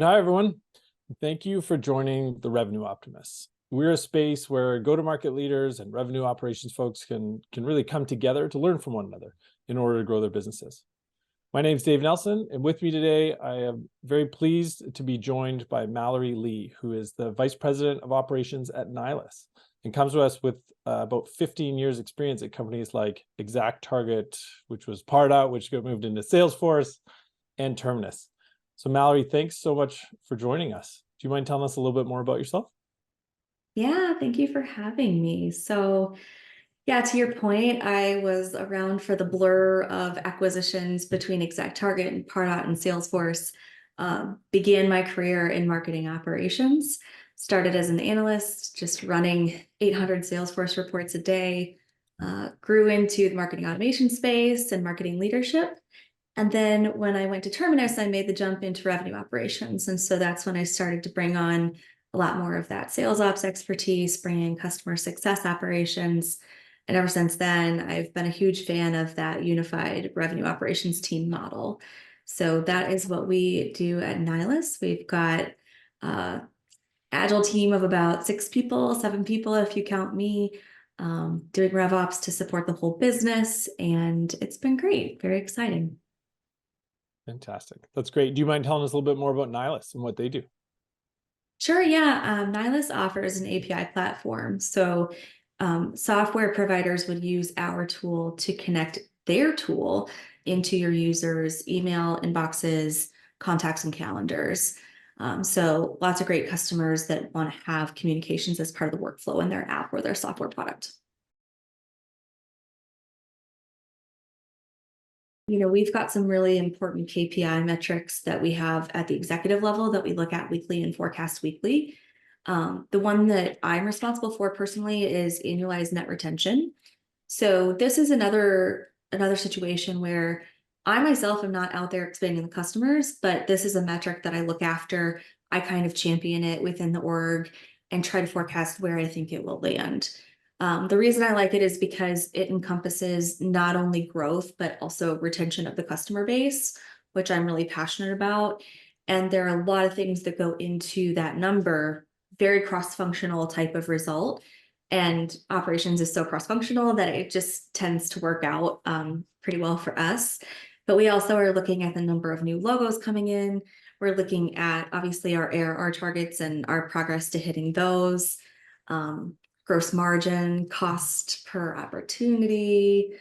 right, hi everyone. Thank you for joining the Revenue Optimists. We're a space where go-to-market leaders and revenue operations folks can really come together to learn from one another in order to grow their businesses. My name is Dave Nelson, and with me today, I am very pleased to be joined by Mallory Lee, who is the Vice President of Operations at Nylas, and comes to us with about 15 years experience at companies like ExactTarget, which was Pardot, which got moved into Salesforce, and Terminus. So Mallory, thanks so much for joining us. Do you mind telling us a little bit more about yourself? Yeah, thank you for having me. So yeah, to your point, I was around for the blur of acquisitions between ExactTarget and Pardot and Salesforce. Began my career in marketing operations, started as an analyst, just running 800 Salesforce reports a day, grew into the marketing automation space and marketing leadership. And then when I went to Terminus, I made the jump into revenue operations. And so that's when I started to bring on a lot more of that sales ops expertise, bringing customer success operations. And ever since then, I've been a huge fan of that unified revenue operations team model. So that is what we do at Nylas. We've got an agile team of about 6 people, 7 people, if you count me, doing RevOps to support the whole business. And it's been great, very exciting. Fantastic. That's great. Do you mind telling us a little bit more about Nylas and what they do? Sure, yeah. Nylas offers an API platform. So software providers would use our tool to connect their tool into your users' email inboxes, contacts, and calendars. So lots of great customers that want to have communications as part of the workflow in their app or their software product. We've got some really important KPI metrics that we have at the executive level that we look at weekly and forecast weekly. The one that I'm responsible for personally is annualized net retention. So this is another situation where I myself am not out there expanding the customers, but this is a metric that I look after. I kind of champion it within the org and try to forecast where I think it will land. The reason I like it is because it encompasses not only growth, but also retention of the customer base, which I'm really passionate about. And there are a lot of things that go into that number, very cross-functional type of result. And operations is so cross-functional that it just tends to work out pretty well for us. But we also are looking at the number of new logos coming in. We're looking at obviously our ARR targets and our progress to hitting those. Gross margin, cost per opportunity.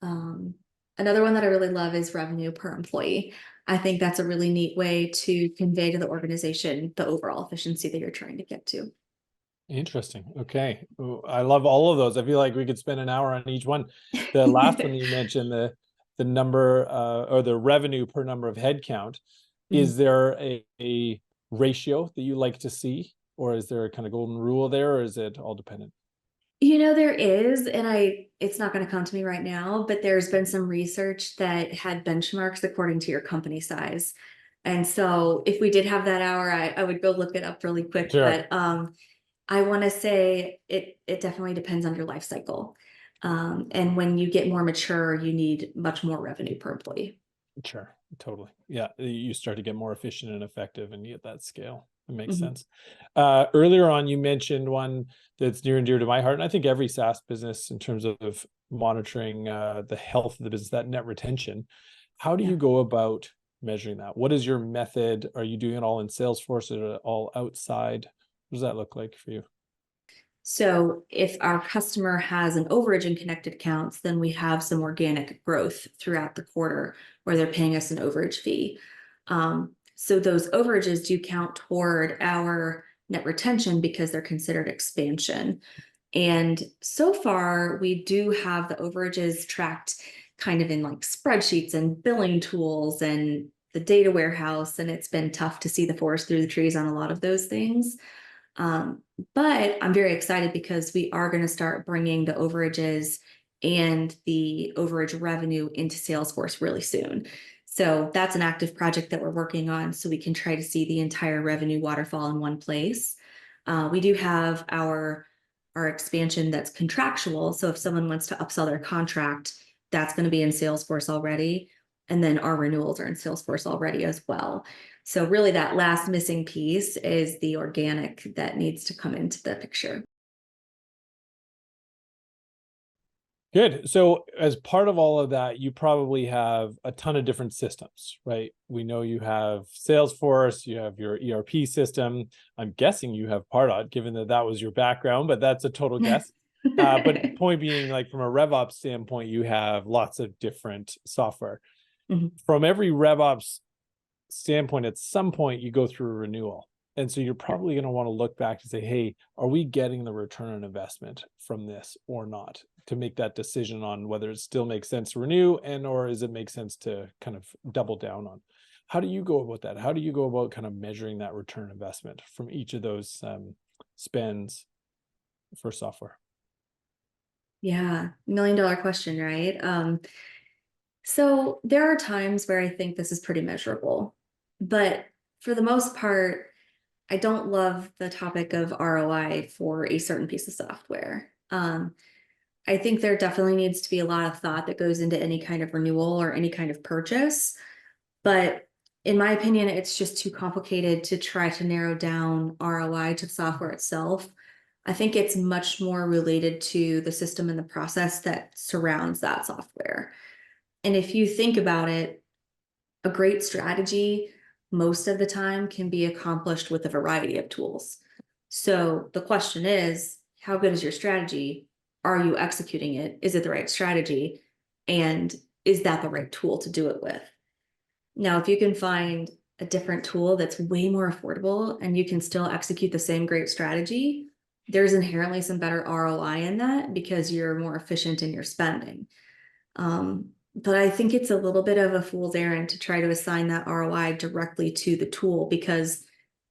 Another one that I really love is revenue per employee. I think that's a really neat way to convey to the organization the overall efficiency that you're trying to get to. Interesting. Okay. I love all of those. I feel like we could spend an hour on each one. The last one you mentioned, the number or the revenue per number of headcount. Is there a ratio that you like to see? Or is there a kind of golden rule there, or is it all dependent? There is, and it's not going to come to me right now, but there's been some research that had benchmarks according to your company size. And so if we did have that hour, I would go look it up really quick. Sure. But I want to say it definitely depends on your life cycle. And when you get more mature, you need much more revenue per employee. Sure, totally. Yeah, you start to get more efficient and effective and you get that scale. It makes sense. Earlier on, you mentioned one that's near and dear to my heart, and I think every SaaS business in terms of monitoring the health of the business, that net retention. How do you go about measuring that? What is your method? Are you doing it all in Salesforce or all outside? What does that look like for you? So if our customer has an overage in connected accounts, then we have some organic growth throughout the quarter where they're paying us an overage fee. So those overages do count toward our net retention because they're considered expansion. And so far, we do have the overages tracked kind of in like spreadsheets and billing tools and the data warehouse. And it's been tough to see the forest through the trees on a lot of those things. But I'm very excited because we are going to start bringing the overages and the overage revenue into Salesforce really soon. So that's an active project that we're working on so we can try to see the entire revenue waterfall in one place. We do have our expansion that's contractual. So if someone wants to upsell their contract, that's going to be in Salesforce already. And then our renewals are in Salesforce already as well. So really that last missing piece is the organic that needs to come into the picture. Good. So as part of all of that, you probably have a ton of different systems, right? We know you have Salesforce, you have your ERP system. I'm guessing you have Pardot, given that that was your background, but that's a total guess. But point being, like from a RevOps standpoint, you have lots of different software. From every RevOps standpoint, at some point you go through a renewal. And so you're probably going to want to look back and say, hey, are we getting the return on investment from this or not, to make that decision on whether it still makes sense to renew and or does it make sense to kind of double down on. How do you go about that? How do you go about kind of measuring that return investment from each of those spends for software? Yeah, $1 million question, right? So there are times where I think this is pretty measurable, but for the most part, I don't love the topic of ROI for a certain piece of software. I think there definitely needs to be a lot of thought that goes into any kind of renewal or any kind of purchase. But in my opinion, it's just too complicated to try to narrow down ROI to the software itself. I think it's much more related to the system and the process that surrounds that software. And if you think about it, a great strategy most of the time can be accomplished with a variety of tools. So the question is, how good is your strategy? Are you executing it? Is it the right strategy? And is that the right tool to do it with? Now, if you can find a different tool that's way more affordable and you can still execute the same great strategy, there's inherently some better ROI in that because you're more efficient in your spending. But I think it's a little bit of a fool's errand to try to assign that ROI directly to the tool, because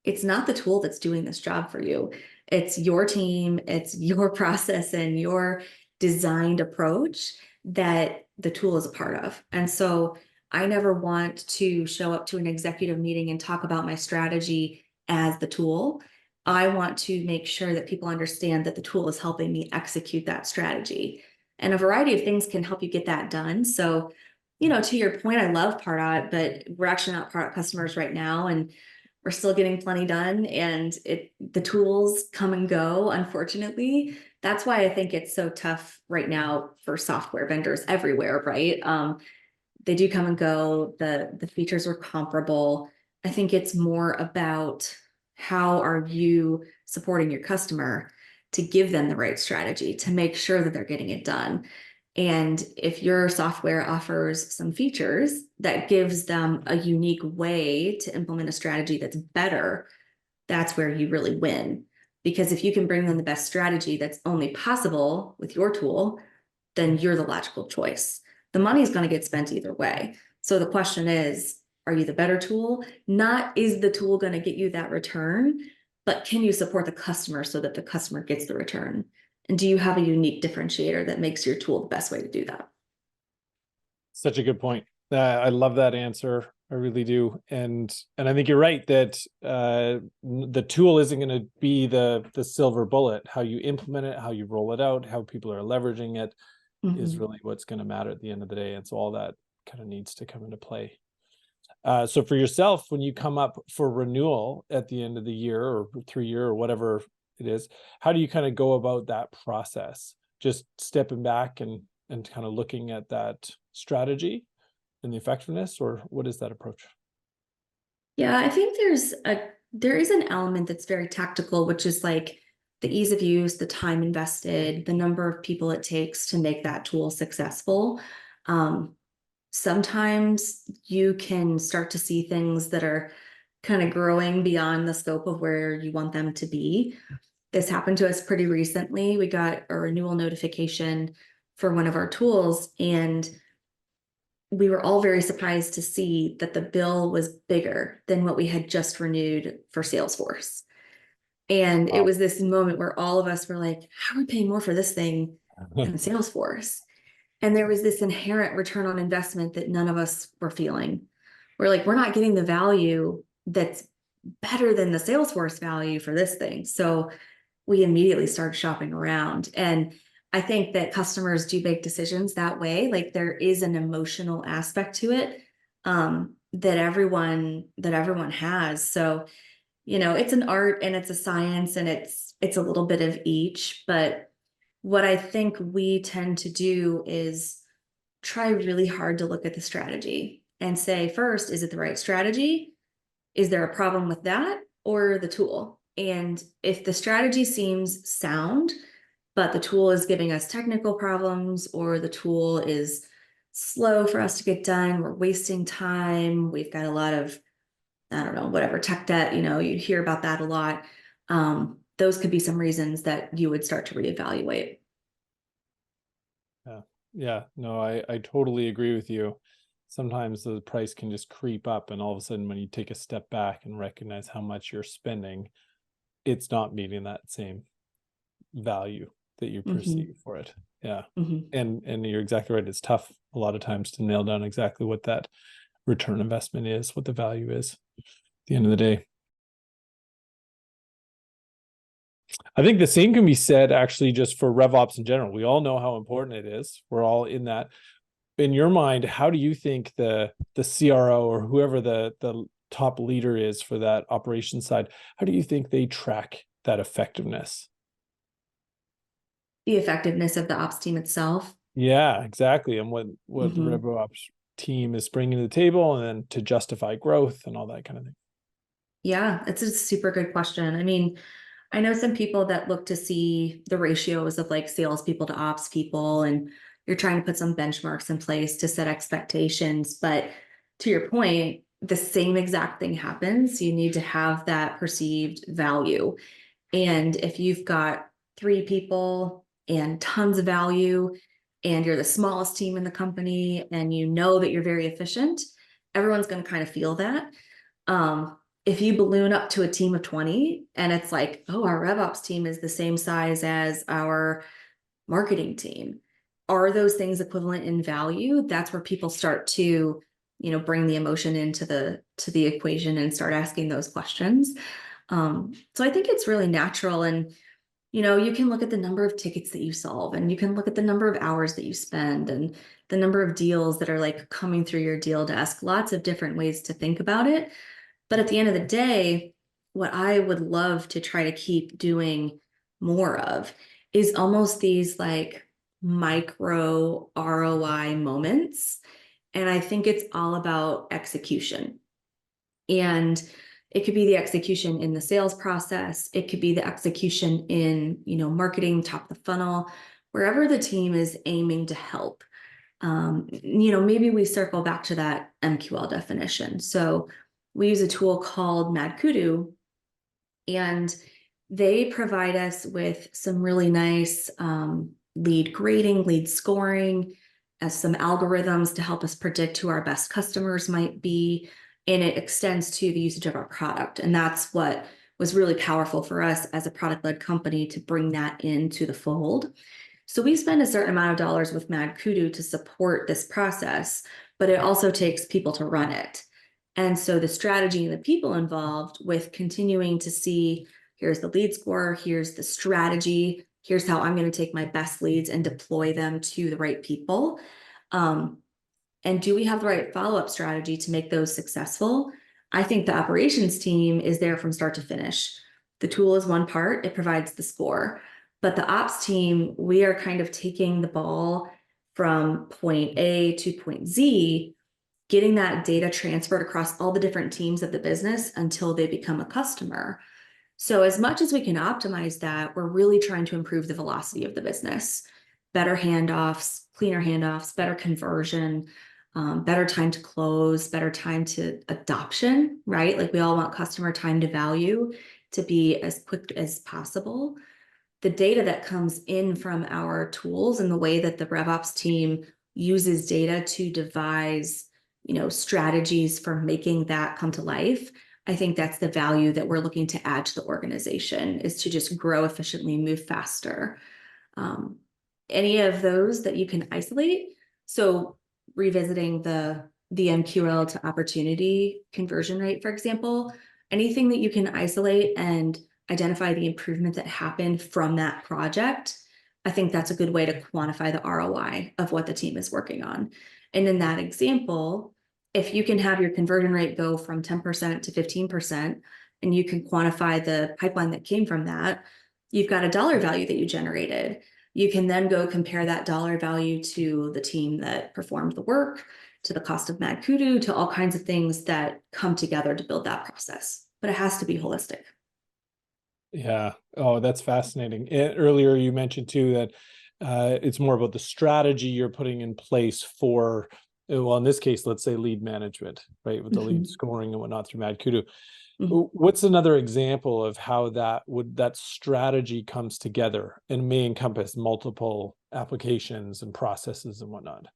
it's not the tool that's doing this job for you. It's your team, it's your process and your designed approach that the tool is a part of. And so I never want to show up to an executive meeting and talk about my strategy as the tool. I want to make sure that people understand that the tool is helping me execute that strategy. And a variety of things can help you get that done. So, to your point, I love Pardot, but we're actually not Pardot customers right now, and we're still getting plenty done. And the tools come and go, unfortunately. That's why I think it's so tough right now for software vendors everywhere, right? They do come and go. The features are comparable. I think it's more about how are you supporting your customer to give them the right strategy to make sure that they're getting it done. And if your software offers some features that gives them a unique way to implement a strategy that's better, that's where you really win. Because if you can bring them the best strategy that's only possible with your tool, then you're the logical choice. The money is going to get spent either way. So the question is, are you the better tool? Not is the tool going to get you that return, but can you support the customer so that the customer gets the return? And do you have a unique differentiator that makes your tool the best way to do that? Such a good point. I love that answer. I really do. And I think you're right that the tool isn't going to be the silver bullet. How you implement it, how you roll it out, how people are leveraging it is really what's going to matter at the end of the day. And so all that kind of needs to come into play. So for yourself, when you come up for renewal at the end of the year or 3-year or whatever it is, how do you kind of go about that process? Just stepping back and kind of looking at that strategy and the effectiveness, or what is that approach? Yeah, I think there is an element that's very tactical, which is like the ease of use, the time invested, the number of people it takes to make that tool successful. Sometimes you can start to see things that are kind of growing beyond the scope of where you want them to be. This happened to us pretty recently. We got a renewal notification for one of our tools, and we were all very surprised to see that the bill was bigger than what we had just renewed for Salesforce. And it was this moment where all of us were like, how are we paying more for this thing than Salesforce? And there was this inherent return on investment that none of us were feeling. We're like, we're not getting the value that's better than the Salesforce value for this thing. So we immediately started shopping around. And I think that customers do make decisions that way. Like there is an emotional aspect to it. that everyone has. So, it's an art and it's a science and it's a little bit of each. But what I think we tend to do is try really hard to look at the strategy and say, first, is it the right strategy? Is there a problem with that or the tool? And if the strategy seems sound, but the tool is giving us technical problems, or the tool is slow for us to get done, we're wasting time, we've got a lot of, I don't know, whatever tech debt, you hear about that a lot. Those could be some reasons that you would start to reevaluate. Yeah, no, I totally agree with you. Sometimes the price can just creep up, and all of a sudden when you take a step back and recognize how much you're spending, it's not meeting that same value that you perceive for it. Yeah. And you're exactly right. It's tough a lot of times to nail down exactly what that return investment is, what the value is at the end of the day. I think the same can be said actually just for RevOps in general. We all know how important it is. We're all in that. In your mind, how do you think the CRO or whoever the top leader is for that operations side, how do you think they track that effectiveness? The effectiveness of the ops team itself. Yeah, exactly. And what the RevOps team is bringing to the table, and then to justify growth and all that kind of thing. Yeah, it's a super good question. I mean, I know some people that look to see the ratios of like salespeople to ops people, and you're trying to put some benchmarks in place to set expectations. But to your point, the same exact thing happens. You need to have that perceived value. And if you've got 3 people and tons of value, and you're the smallest team in the company, and you know that you're very efficient, everyone's going to kind of feel that. If you balloon up to a team of 20 and it's like, oh, our RevOps team is the same size as our marketing team, are those things equivalent in value? That's where people start to, bring the emotion into the equation and start asking those questions. So I think it's really natural. And you can look at the number of tickets that you solve, and you can look at the number of hours that you spend, and the number of deals that are like coming through your deal desk. Lots of different ways to think about it. But at the end of the day, what I would love to try to keep doing more of is almost these like micro ROI moments. And I think it's all about execution. And it could be the execution in the sales process. It could be the execution in, marketing, top of the funnel, wherever the team is aiming to help. Maybe we circle back to that MQL definition. So we use a tool called MadKudu, and they provide us with some really nice lead grading, lead scoring, as some algorithms to help us predict who our best customers might be. And it extends to the usage of our product. And that's what was really powerful for us as a product-led company, to bring that into the fold. So we spend a certain amount of dollars with MadKudu to support this process, but it also takes people to run it. And so the strategy and the people involved with continuing to see, here's the lead score, here's the strategy, here's how I'm going to take my best leads and deploy them to the right people. And do we have the right follow-up strategy to make those successful? I think the operations team is there from start to finish. The tool is one part, it provides the score. But the ops team, we are kind of taking the ball from point A to point Z, getting that data transferred across all the different teams of the business until they become a customer. So as much as we can optimize that, we're really trying to improve the velocity of the business. Better handoffs, cleaner handoffs, better conversion, better time to close, better time to adoption, right? Like we all want customer time to value to be as quick as possible. The data that comes in from our tools and the way that the RevOps team uses data to devise, strategies for making that come to life. I think that's the value that we're looking to add to the organization, is to just grow efficiently, move faster. Any of those that you can isolate. So revisiting the MQL to opportunity conversion rate, for example, anything that you can isolate and identify the improvement that happened from that project, I think that's a good way to quantify the ROI of what the team is working on. And in that example, if you can have your conversion rate go from 10% to 15%, and you can quantify the pipeline that came from that, you've got a dollar value that you generated. You can then go compare that dollar value to the team that performed the work, to the cost of mad kudu, to all kinds of things that come together to build that process. But it has to be holistic. Yeah. Oh, that's fascinating. Earlier you mentioned too that it's more about the strategy you're putting in place for, well, in this case, let's say lead management, right? With the lead scoring and whatnot through Mad Kudu. What's another example of how that strategy comes together and may encompass multiple applications and processes and whatnot?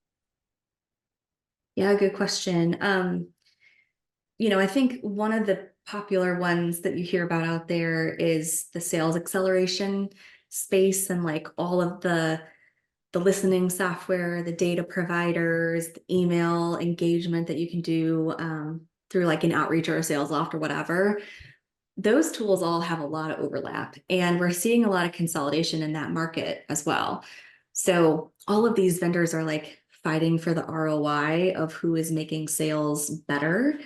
Yeah, good question. I think one of the popular ones that you hear about out there is the sales acceleration space, and like all of the listening software, the data providers, the email engagement that you can do through like an outreach or a sales loft or whatever. Those tools all have a lot of overlap, and we're seeing a lot of consolidation in that market as well. So all of these vendors are like fighting for the ROI of who is making sales better.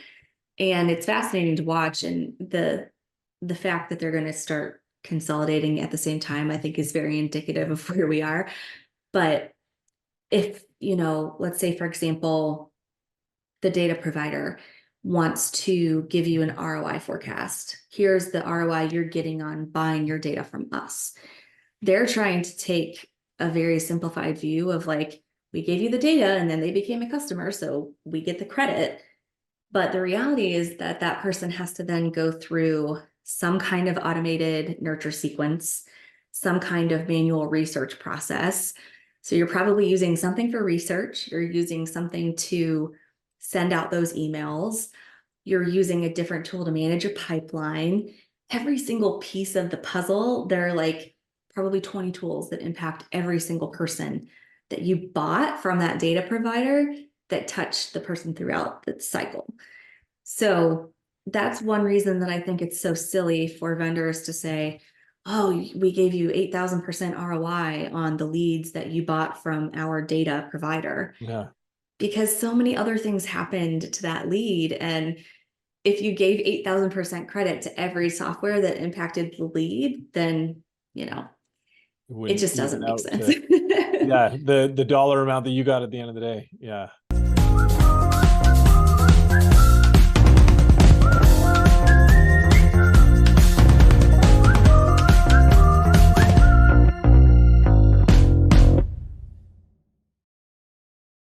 And it's fascinating to watch. And the fact that they're going to start consolidating at the same time, I think is very indicative of where we are. But if, let's say, for example, the data provider wants to give you an ROI forecast. Here's the ROI you're getting on buying your data from us. They're trying to take a very simplified view of like, we gave you the data and then they became a customer, so we get the credit. But the reality is that that person has to then go through some kind of automated nurture sequence, some kind of manual research process. So you're probably using something for research, you're using something to send out those emails, you're using a different tool to manage a pipeline. Every single piece of the puzzle, there are like probably 20 tools that impact every single person that you bought from that data provider that touch the person throughout the cycle. So that's one reason that I think it's so silly for vendors to say, oh, we gave you 8,000% ROI on the leads that you bought from our data provider. Yeah. Because so many other things happened to that lead. And if you gave 8,000% credit to every software that impacted the lead, then, it just doesn't make sense. Yeah, the dollar amount that you got at the end of the day. Yeah.